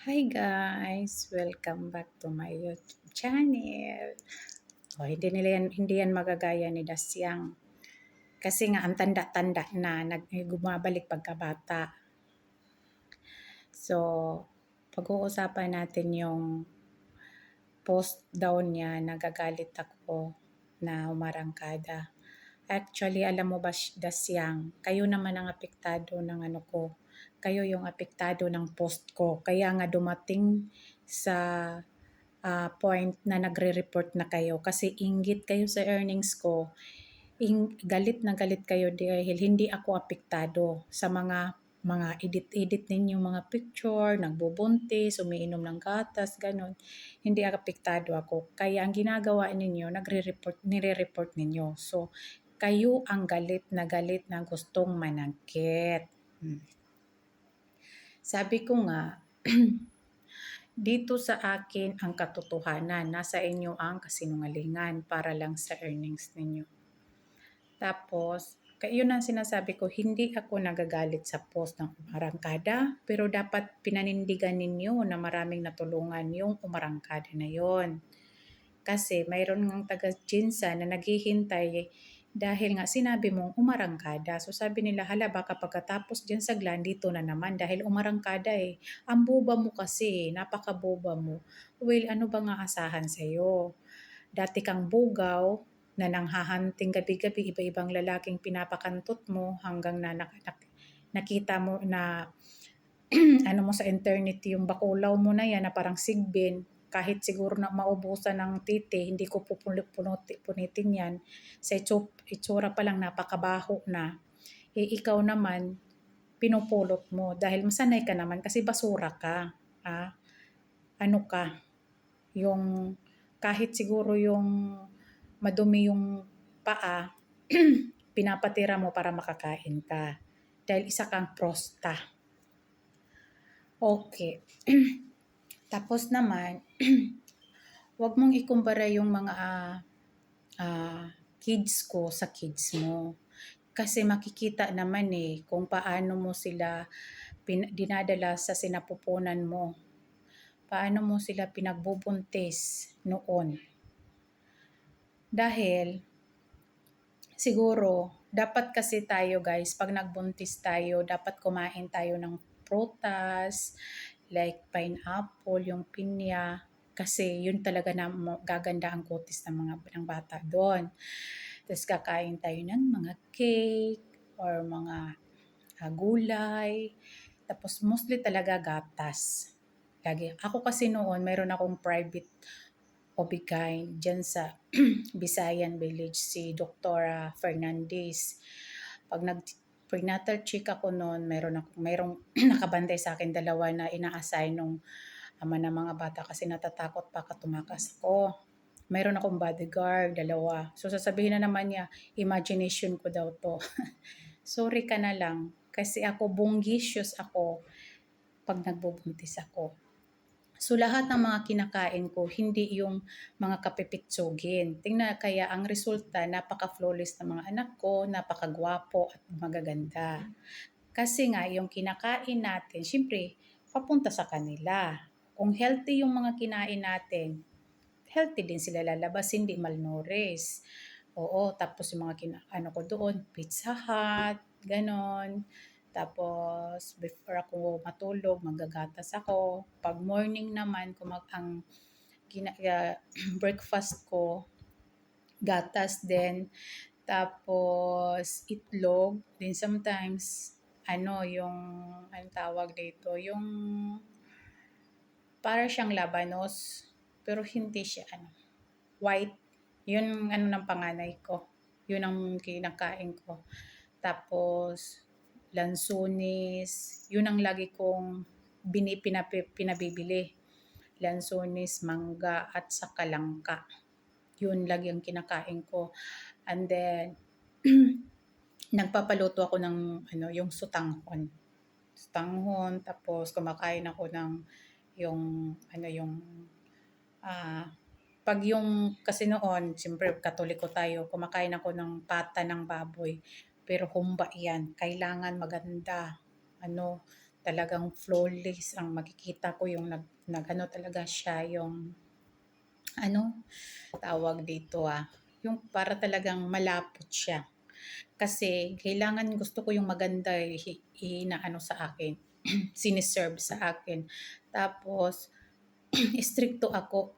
Hi guys! Welcome back to my YouTube channel. Hindi yan magagaya ni Dasyang. Kasi nga ang tanda-tanda na gumabalik pagkabata. So, pag-uusapan natin yung post daw niya, nagagalit ako na umarangkada. Actually, alam mo ba, Dasyang, kayo naman ang apektado ng ano ko. Kayo yung apektado ng post ko. Kaya nga dumating sa point na nagre-report na kayo kasi inggit kayo sa earnings ko. Galit na galit kayo dahil hindi ako apektado sa mga edit-edit ninyong mga picture, nagbubuntis, umiinom ng gatas, ganun. Hindi apektado ako. Kaya ang ginagawa ninyo, nire-report ninyo. So, kayo ang galit na gustong manangkit. Sabi ko nga, dito sa akin ang katotohanan, nasa inyo ang kasinungalingan para lang sa earnings ninyo. Tapos, yun ang sinasabi ko, hindi ako nagagalit sa post ng umarangkada, pero dapat pinanindigan ninyo na maraming natulungan yung umarangkada na yon. Kasi mayroon ngang taga-Jinsa na naghihintay dahil nga sinabi mong umarangkada. So sabi nila, hala baka pagkatapos dyan sa Glan, dito na naman dahil umarangkada eh. Ang boba mo kasi, napakaboba mo. Well, ano ba nga asahan sa'yo? Dati kang bugaw na nanghahanting gabi-gabi, iba-ibang lalaking pinapakantot mo hanggang na nakita mo na ano mo sa internet yung bakulaw mo na yan na parang sigbin, kahit siguro na maubusan ng titi, hindi ko punitin yan. Sa itsura pa lang napakabaho na. Eh ikaw naman, pinupulot mo dahil masanay ka naman kasi basura ka. Ah, ano ka, yung kahit siguro yung madumi yung paa, pinapatira mo para makakain ka. Dahil isa kang prosta. Okay. Tapos naman, wag mong ikumpara yung mga kids ko sa kids mo. Kasi makikita naman eh kung paano mo sila dinadala sa sinapupunan mo. Paano mo sila pinagbubuntis noon. Dahil siguro dapat kasi tayo guys, pag nagbuntis tayo, dapat kumain tayo ng prutas, like pineapple, yung pinya, kasi yun talaga na gaganda ang kutis ng bata doon. Tapos kakain tayo ng mga cake or mga gulay. Tapos mostly talaga gatas. Lagi. Ako kasi noon, mayroon akong private OB-GYN dyan sa Visayan Village, si Dr. Fernandez. Pag prenatal check ako noon, mayroong nakabantay sa akin dalawa na ina-assign nung ama ng mga bata kasi natatakot pa tumakas ako. Mayroon akong bodyguard, dalawa. So sasabihin na naman niya, imagination ko daw to. Sorry ka na lang kasi ako bunggisius ako pag nagbubuntis ako. So lahat ng mga kinakain ko, hindi yung mga kapipitsugin. Tingnan kaya ang resulta, napaka-flawless ng mga anak ko, napakagwapo at magaganda. Kasi nga yung kinakain natin, syempre, papunta sa kanila. Kung healthy yung mga kinain natin, healthy din sila lalabas, hindi malnourished. Oo, tapos yung mga ano ko doon, Pizza Hut, ganon. Tapos, before ako matulog, magagatas ako. Pag morning naman, breakfast ko, gatas din. Tapos, itlog. Then sometimes, yung tawag dito, yung para siyang labanos, pero hindi siya, white. Yun ng panganay ko. Yun ang kinakain ko. Tapos, lansunis. Yun ang lagi kong pinabibili. Lansunis, mangga, at saka langka. Yun lagi ang kinakain ko. And then, nagpapaluto ako ng yung sutanghon. Sutanghon, tapos kumakain ako ng pag yung kasi noon, siyempre Katoliko tayo, kumakain ako ng pata ng baboy. Pero humba yan, kailangan maganda. talagang flawless ang makikita ko yung nag-ano talaga siya yung ano tawag dito yung para talagang malapot siya. Kasi kailangan gusto ko yung maganda inaano sa akin, siniserve sa akin. Tapos istrikto ako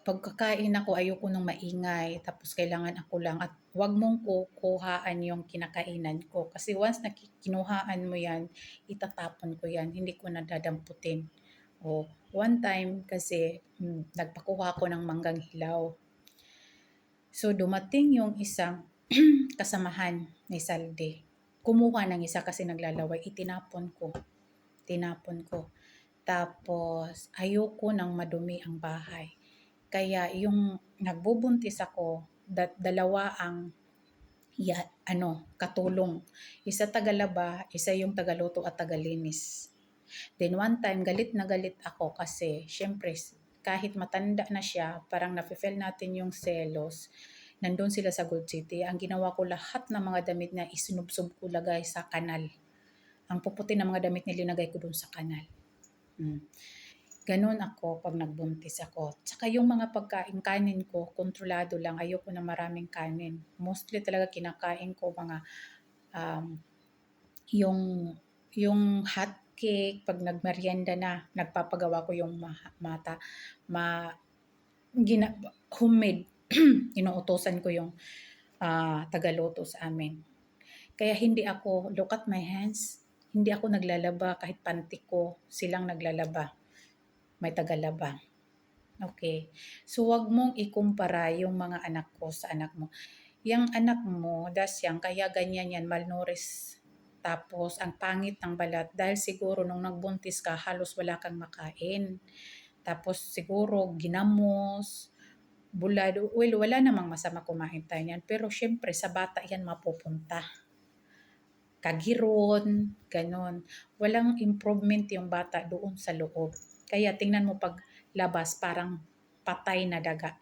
pagkakain ako ayoko ng maingay tapos kailangan ako lang at wag mong kukuhaan yung kinakainan ko kasi once na kinuhaan mo yan, itatapon ko yan, hindi ko na dadamputin. O, one time kasi nagpakuha ko ng manggang hilaw. So dumating yung isang kasamahan ni Salde. Kumuha ng isa kasi naglalaway, itinapon ko. Tinapon ko. Tapos ayoko nang madumi ang bahay. Kaya yung nagbubuntis ako, dalawa ang katulong. Isa tagalaba, isa yung tagaluto at tagalinis. Then one time, galit na galit ako kasi syempre kahit matanda na siya, parang nafe-feel natin yung selos. Nandun sila sa Gold City. Ang ginawa ko lahat ng mga damit na isinubsob ko lagay sa kanal. Ang puputi ng mga damit niya linagay ko dun sa kanal. Ganun ako pag nagbuntis ako. Tsaka yung mga pagkain kanin ko, kontrolado lang. Ayoko na maraming kanin. Mostly talaga kinakain ko mga um, yung hot cake, pag nagmerienda na, nagpapagawa ko yung gina, homemade. Inuutosan ko yung tagaluto sa amin. Kaya hindi ako, look at my hands, hindi ako naglalaba kahit panty ko, silang naglalaba. May tagalaba. Okay. So, wag mong ikumpara yung mga anak ko sa anak mo. Yang anak mo, Dasyang, kaya ganyan yan, malnourished. Tapos, ang pangit ng balat dahil siguro nung nagbuntis ka, halos wala kang makain. Tapos, siguro ginamos, bulad. Well, wala namang masama kumain tayo yan. Pero, syempre, sa bata yan mapupunta. Kagiron, ganon. Walang improvement yung bata doon sa loob. Kaya tingnan mo pag labas parang patay na daga.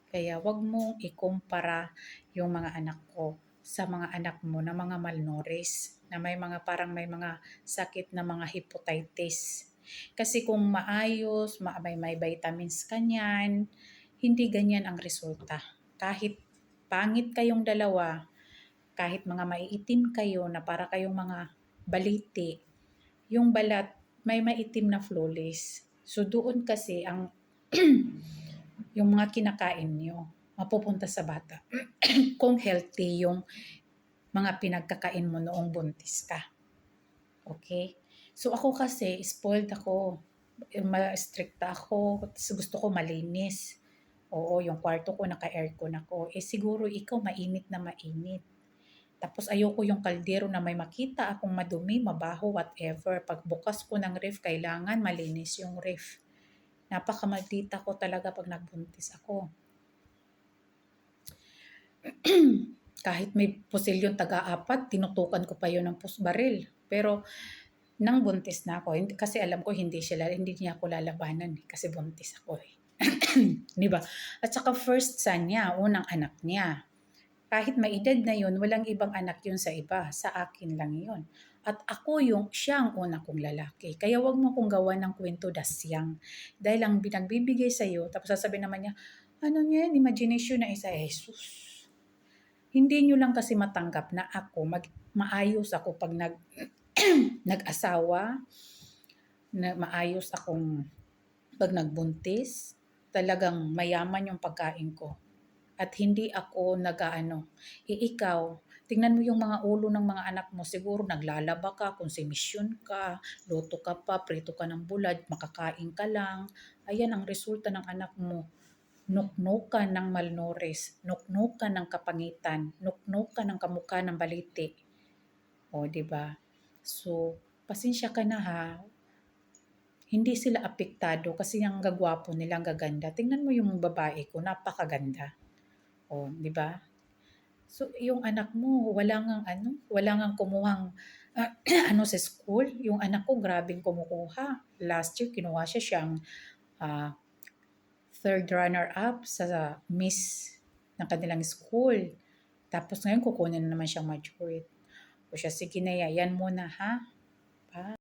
Kaya wag mong ikumpara yung mga anak ko sa mga anak mo na mga malnourished, na may mga parang may mga sakit na mga hepatitis. Kasi kung maayos, may vitamins kanyan, hindi ganyan ang resulta. Kahit pangit kayong dalawa, kahit mga maiitim kayo na para kayong mga baliti, yung balat may maitim na flawless. So doon kasi ang yung mga kinakain nyo mapupunta sa bata kung healthy yung mga pinagkakain mo noong buntis ka. Okay? So ako kasi, spoiled ako. Ma-stricta ako. Gusto ko malinis. Oo, yung kwarto ko naka-aircon ako. Siguro ikaw mainit na mainit. Tapos ayoko yung kaldero na may makita akong madumi, mabaho, whatever. Pagbukas ko ng ref, kailangan malinis yung ref. Napakamaldita ko talaga pag nagbuntis ako. Kahit may pusilyon taga-apat, tinutukan ko pa yun ng pusbaril. Pero nang buntis na ako, kasi alam ko hindi niya ako lalabanan kasi buntis ako eh. Di ba? At saka first son niya, unang anak niya. Kahit may edad na yun, walang ibang anak yun sa iba. Sa akin lang yun. At ako siya ang una kong lalaki. Kaya wag mo kong gawa ng kwento Dasyang. Dahil ang binagbibigay sa'yo, tapos sasabihin naman niya, ano niya yan, imagination na isa, Jesus. Hindi nyo lang kasi matanggap na ako, maayos ako pag nag-asawa, na maayos akong pag nagbuntis, talagang mayaman yung pagkain ko. At hindi ako ikaw, tingnan mo yung mga ulo ng mga anak mo, siguro naglalaba ka, konsumisyon ka, luto ka pa, prito ka ng bulad, makakain ka lang. Ayan ang resulta ng anak mo. Nuknukan ng malnourished, nuknukan ng kapangitan, nuknukan ng kamukha ng baliti. O, di ba? So, pasensya ka na ha. Hindi sila apektado kasi ang gagwapo nila, ang gaganda. Tingnan mo yung babae ko, napakaganda. O, di ba? So, yung anak mo, wala ngang kumuhang sa school. Yung anak ko, grabing kumukuha. Last year, kinuha siyang third runner-up sa Miss ng kanilang school. Tapos ngayon, kukunin na naman siyang majority. O siya, sige na yan muna ha. Bye.